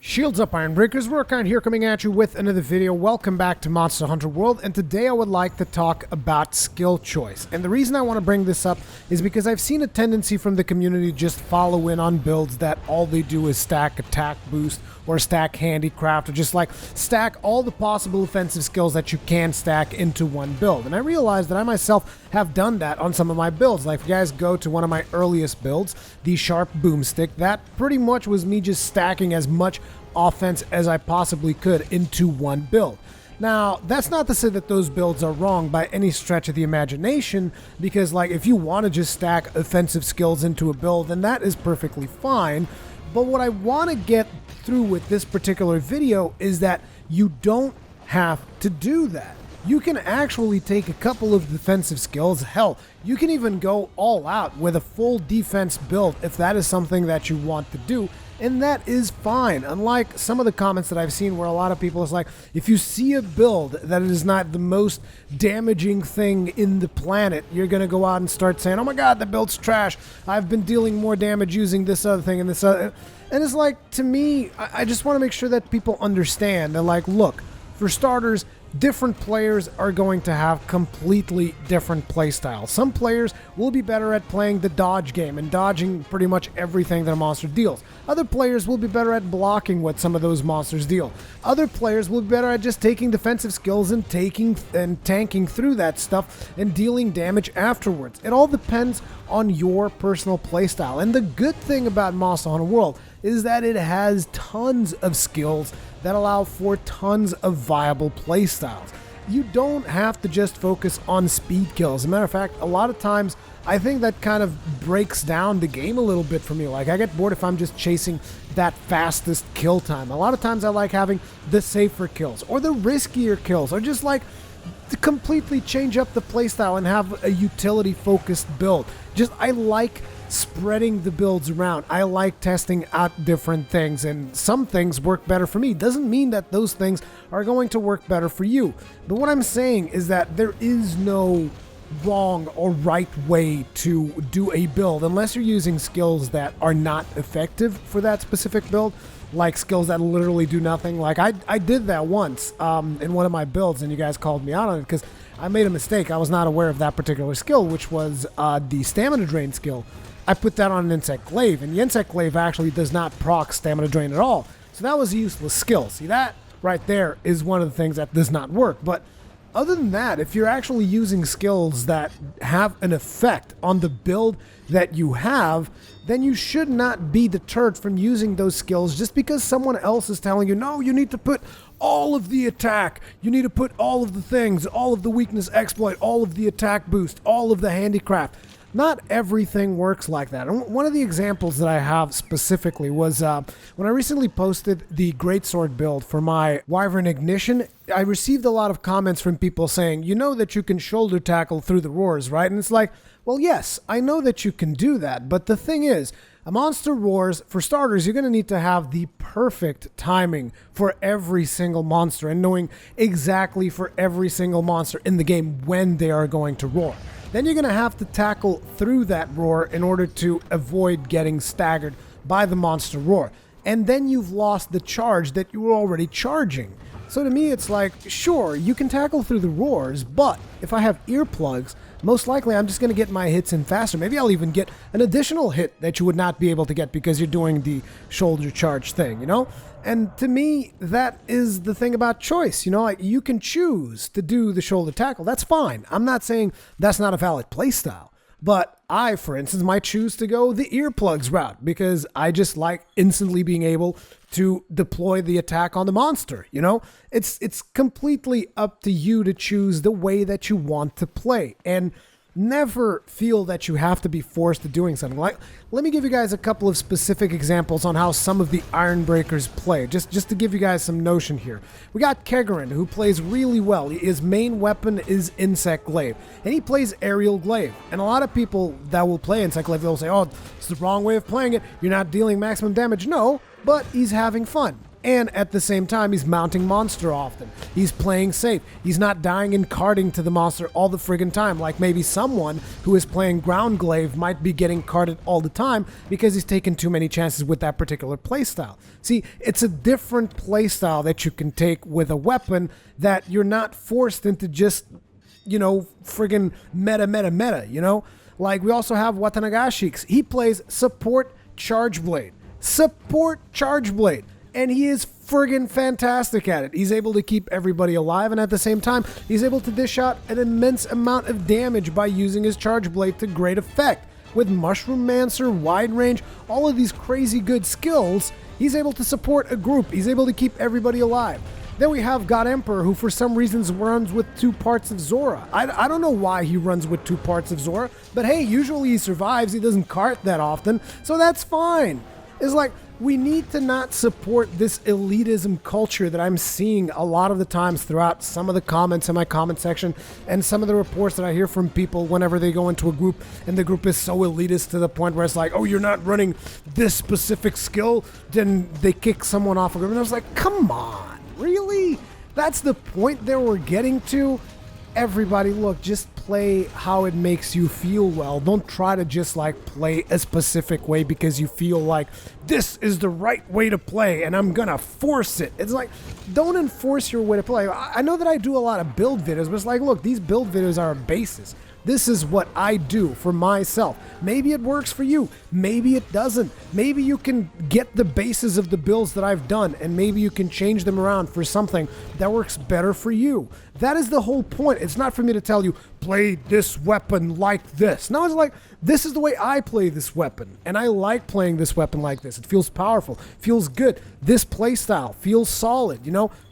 Shields up, Iron Breakers. Rurikhan here, coming at you with another video. Welcome back to Monster Hunter World, and today I would like to talk about skill choice. And the reason I want to bring this up is because I've seen a tendency from the community to just follow in on builds that all they do is stack attack boost or stack handicraft or just like stack all the possible offensive skills that you can stack into one build. And I realized that I myself have done that on some of my builds. Like if you guys go to one of my earliest builds, the Sharp Boomstick, that pretty much was me just stacking as much offense as I possibly could into one build. Now, that's not to say that those builds are wrong by any stretch of the imagination, because like if you want to just stack offensive skills into a build, then that is perfectly fine. But what I want to get through with this particular video is that you don't have to do that. You can actually take a couple of defensive skills. Hell, you can even go all out with a full defense build if that is something that you want to do. And that is fine, unlike some of the comments that I've seen where a lot of people is like, if you see a build that is not the most damaging thing in the planet, you're going to go out and start saying, oh my god, the build's trash. I've been dealing more damage using this other thing and this other. And it's like, to me, I just want to make sure that people understand. They're like, look, for starters, different players are going to have completely different playstyles. Some players will be better at playing the dodge game and dodging pretty much everything that a monster deals. Other players will be better at blocking what some of those monsters deal. Other players will be better at just taking defensive skills and tanking through that stuff and dealing damage afterwards. It all depends on your personal playstyle. And the good thing about Monster Hunter World is that it has tons of skills that allow for tons of viable playstyles. You don't have to just focus on speed kills. As a matter of fact, a lot of times I think that kind of breaks down the game a little bit for me. Like I get bored if I'm just chasing that fastest kill time. A lot of times I like having the safer kills or the riskier kills or just like to completely change up the playstyle and have a utility focused build. I like spreading the builds around. I like testing out different things, and some things work better for me. Doesn't mean that those things are going to work better for you. But what I'm saying is that there is no wrong or right way to do a build unless you're using skills that are not effective for that specific build, like skills that literally do nothing. Like I did that once in one of my builds, and you guys called me out on it because I made a mistake. I was not aware of that particular skill, which was the stamina drain skill. I put that on an insect glaive, and the insect glaive actually does not proc stamina drain at all. So that was a useless skill. See, that right there is one of the things that does not work. But other than that, if you're actually using skills that have an effect on the build that you have, then you should not be deterred from using those skills just because someone else is telling you, no, you need to put all of the attack, you need to put all of the things, all of the weakness exploit, all of the attack boost, all of the handicraft. Not everything works like that. And one of the examples that I have specifically was when I recently posted the Greatsword build for my Wyvern Ignition. I received a lot of comments from people saying, you know that you can shoulder tackle through the roars, right? And it's like, well, yes, I know that you can do that. But the thing is, a monster roars, for starters, you're going to need to have the perfect timing for every single monster and knowing exactly for every single monster in the game when they are going to roar. Then you're going to have to tackle through that roar in order to avoid getting staggered by the monster roar. And then you've lost the charge that you were already charging. So to me, it's like, sure, you can tackle through the roars, but if I have earplugs, most likely I'm just going to get my hits in faster. Maybe I'll even get an additional hit that you would not be able to get because you're doing the shoulder charge thing, you know? And to me, that is the thing about choice, you know? Like, you can choose to do the shoulder tackle. That's fine. I'm not saying that's not a valid playstyle. But I, for instance, might choose to go the earplugs route because I just like instantly being able to deploy the attack on the monster, you know? It's completely up to you to choose the way that you want to play. And never feel that you have to be forced to doing something. Like, let me give you guys a couple of specific examples on how some of the Iron Breakers play, just to give you guys some notion here. We got Kegarin, who plays really well. His main weapon is Insect Glaive, and he plays Aerial Glaive. And a lot of people that will play Insect Glaive, they'll say, oh, it's the wrong way of playing it. You're not dealing maximum damage. No, but he's having fun. And at the same time, he's mounting monster often. He's playing safe. He's not dying and carting to the monster all the friggin' time, like maybe someone who is playing ground glaive might be getting carted all the time because he's taken too many chances with that particular playstyle. See, it's a different playstyle that you can take with a weapon that you're not forced into just, friggin' meta, Like, we also have Watanagashix. He plays support charge blade. And he is friggin' fantastic at it. He's able to keep everybody alive, and at the same time, he's able to dish out an immense amount of damage by using his charge blade to great effect. With Mushroom Mancer, Wide Range, all of these crazy good skills, he's able to support a group. He's able to keep everybody alive. Then we have God Emperor, who for some reasons runs with 2 parts of Zora. I don't know why he runs with 2 parts of Zora, but hey, usually he survives. He doesn't cart that often, so that's fine. It's like, we need to not support this elitism culture that I'm seeing a lot of the times throughout some of the comments in my comment section and some of the reports that I hear from people whenever they go into a group and the group is so elitist to the point where it's like, oh, you're not running this specific skill, then they kick someone off a group. And I was like, come on, really? That's the point that we're getting to? Everybody, look, just play how it makes you feel well. Don't try to just play a specific way because you feel like this is the right way to play and I'm gonna force it. It's like, don't enforce your way to play. I know that I do a lot of build videos, but it's like, look, these build videos are a basis. This is what I do for myself. Maybe it works for you. Maybe it doesn't. Maybe you can get the basis of the builds that I've done and maybe you can change them around for something that works better for you. That is the whole point. It's not for me to tell you, play this weapon like this. No, it's like, this is the way I play this weapon. And I like playing this weapon like this. It feels powerful, feels good. This playstyle feels solid,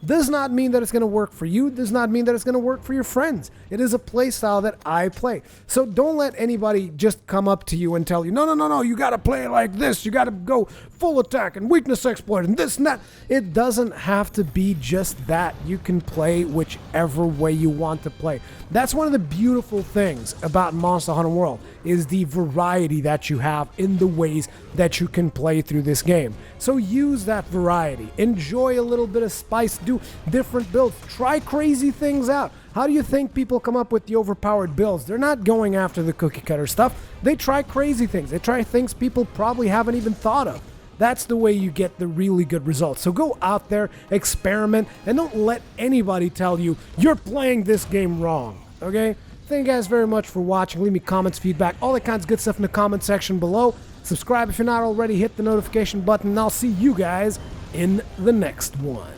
Does not mean that it's going to work for you. Does not mean that it's going to work for your friends. It is a playstyle that I play. So don't let anybody just come up to you and tell you, no, you got to play like this. You got to go full attack and weakness exploit and this and that. It doesn't have to be just that. You can play whichever way you want to play. That's one of the beautiful things about Monster Hunter World is the variety that you have in the ways that you can play through this game. So use that variety. Enjoy a little bit of spice. Do different builds. Try crazy things out. How do you think people come up with the overpowered builds? They're not going after the cookie cutter stuff. They try crazy things. They try things people probably haven't even thought of. That's the way you get the really good results. So go out there, experiment, and don't let anybody tell you you're playing this game wrong, okay? Thank you guys very much for watching. Leave me comments, feedback, all that kinds of good stuff in the comment section below. Subscribe if you're not already. Hit the notification button, and I'll see you guys in the next one.